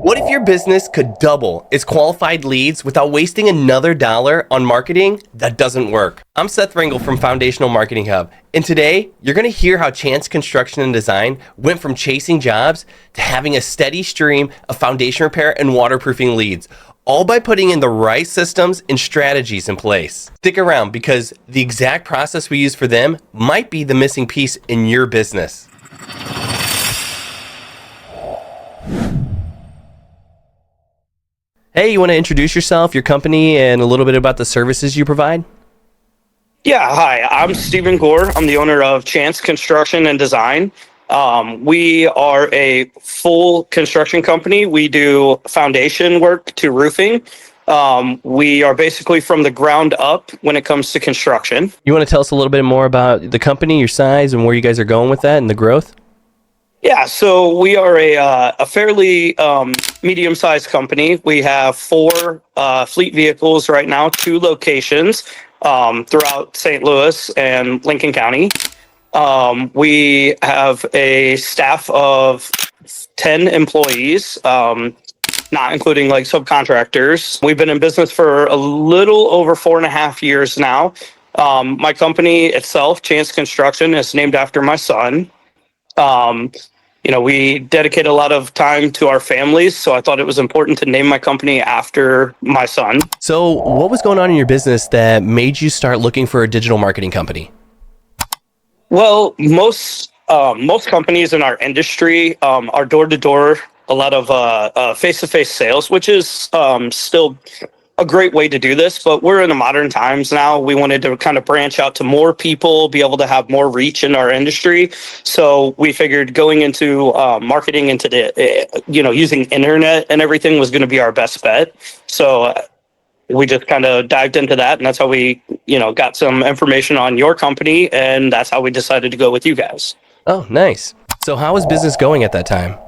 What if your business could double its qualified leads without wasting another dollar on marketing? That doesn't work. I'm Seth Ringel from Foundational Marketing Hub, and today you're going to hear how Chance Construction and Design went from chasing jobs to having a steady stream of foundation repair and waterproofing leads, all by putting in the right systems and strategies in place. Stick around because the exact process we use for them might be the missing piece in your business. Hey, you want to introduce yourself, your company, and a little bit about the services you provide? Yeah, hi, I'm Stephen Gore. I'm the owner of Chance Construction and Design. We are a full construction company. We do foundation work to roofing. We are basically from the ground up when it comes to construction. You want to tell us a little bit more about the company, your size, and where you guys are going with that and the growth? Yeah, so we are a fairly medium-sized company. We have 4 fleet vehicles right now, 2 locations throughout St. Louis and Lincoln County. We have a staff of 10 employees, not including like subcontractors. We've been in business for a little over 4.5 years now. My company itself, Chance Construction, is named after my son. We dedicate a lot of time to our families, so I thought it was important to name my company after my son. So what was going on in your business that made you start looking for a digital marketing company? Well, most companies in our industry are door-to-door, a lot of face-to-face sales, which is still a great way to do this, but we're in the modern times now. We wanted to kind of branch out to more people, be able to have more reach in our industry. So we figured going into marketing into the, using internet and everything was going to be our best bet. So we just kind of dived into that, and that's how we, got some information on your company, and that's how we decided to go with you guys. Oh, nice. So how was business going at that time?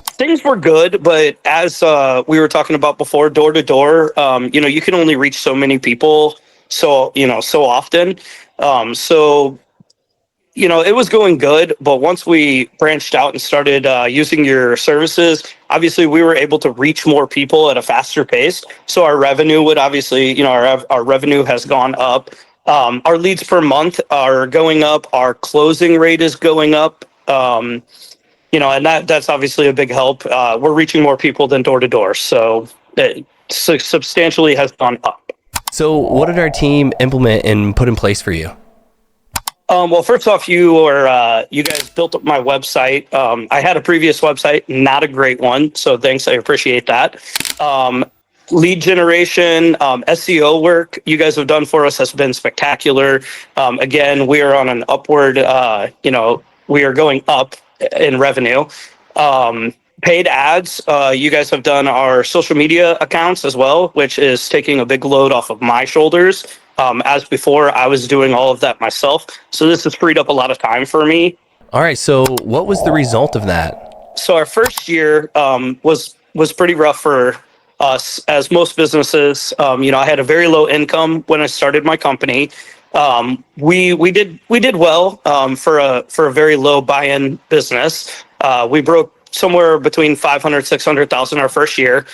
Things were good, but as we were talking about before, door to door, you can only reach so many people so often. It was going good, but once we branched out and started using your services, obviously we were able to reach more people at a faster pace. So our revenue would obviously, our revenue has gone up. Our leads per month are going up. Our closing rate is going up. And that's obviously a big help. We're reaching more people than door to door, so it substantially has gone up. So what did our team implement and put in place for you? Well, first off, you guys built up my website. I had a previous website, not a great one, so thanks. I appreciate that. Lead generation, SEO work you guys have done for us has been spectacular. Again, we are on an upward, we are going up in revenue. Paid ads, you guys have done our social media accounts as well, which is taking a big load off of my shoulders. As before, I was doing all of that myself. So this has freed up a lot of time for me. All right. So what was the result of that? So our first year was pretty rough for us, as most businesses. I had a very low income when I started my company. We did well for a very low buy-in business. We broke somewhere between 500, 600,000 our first year.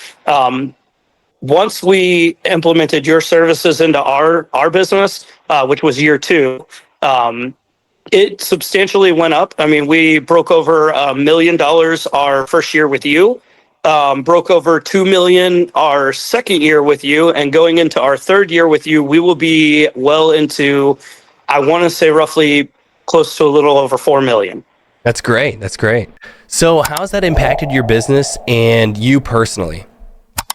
Once we implemented your services into our business, which was year 2, it substantially went up. I mean, we broke over $1 million our first year with you. Broke over 2 million our second year with you, and going into our third year with you, we will be well into, I want to say, roughly close to a little over 4 million. That's great. So how's that impacted your business and you personally?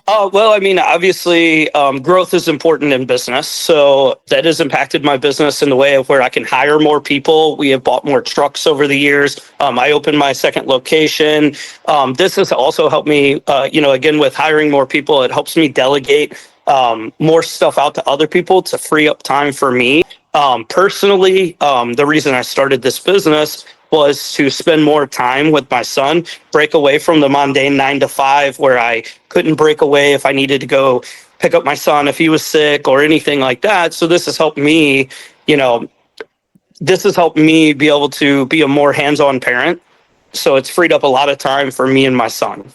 Well, I mean, obviously, growth is important in business. So that has impacted my business in the way of where I can hire more people. We have bought more trucks over the years. I opened my second location. This has also helped me, again, with hiring more people. It helps me delegate more stuff out to other people to free up time for me. Personally, the reason I started this business was to spend more time with my son, break away from the mundane 9 to 5 where I couldn't break away if I needed to go pick up my son if he was sick or anything like that. So this has helped me, be able to be a more hands-on parent. So it's freed up a lot of time for me and my son.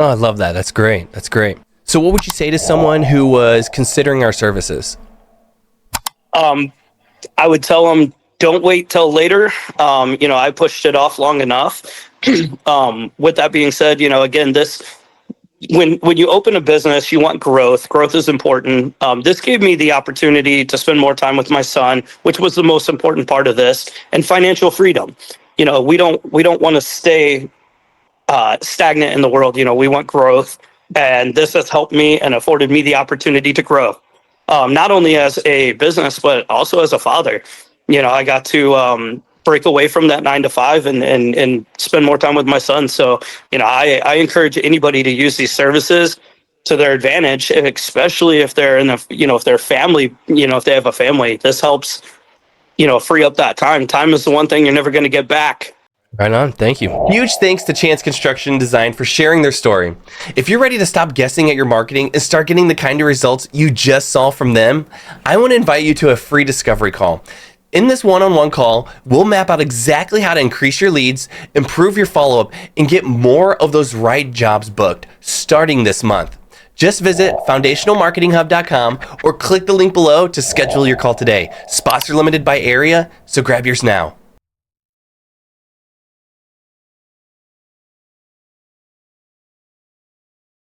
Oh, I love that. That's great. That's great. So what would you say to someone who was considering our services? I would tell them, don't wait till later. I pushed it off long enough. With that being said, again, when you open a business, you want growth. Growth is important. This gave me the opportunity to spend more time with my son, which was the most important part of this, and financial freedom. We don't want to stay stagnant in the world. We want growth, and this has helped me and afforded me the opportunity to grow, not only as a business but also as a father. I got to break away from that 9 to 5 and spend more time with my son. So I encourage anybody to use these services to their advantage, and especially if they're if they're family, if they have a family. This helps free up that time is the one thing you're never going to get back. Right on. Thank you. Huge thanks to Chance Construction Design for sharing their story. If you're ready to stop guessing at your marketing and start getting the kind of results you just saw from them, I want to invite you to a free discovery call. In this one-on-one call, we'll map out exactly how to increase your leads, improve your follow-up, and get more of those right jobs booked starting this month. Just visit foundationalmarketinghub.com or click the link below to schedule your call today. Spots are limited by area, so grab yours now.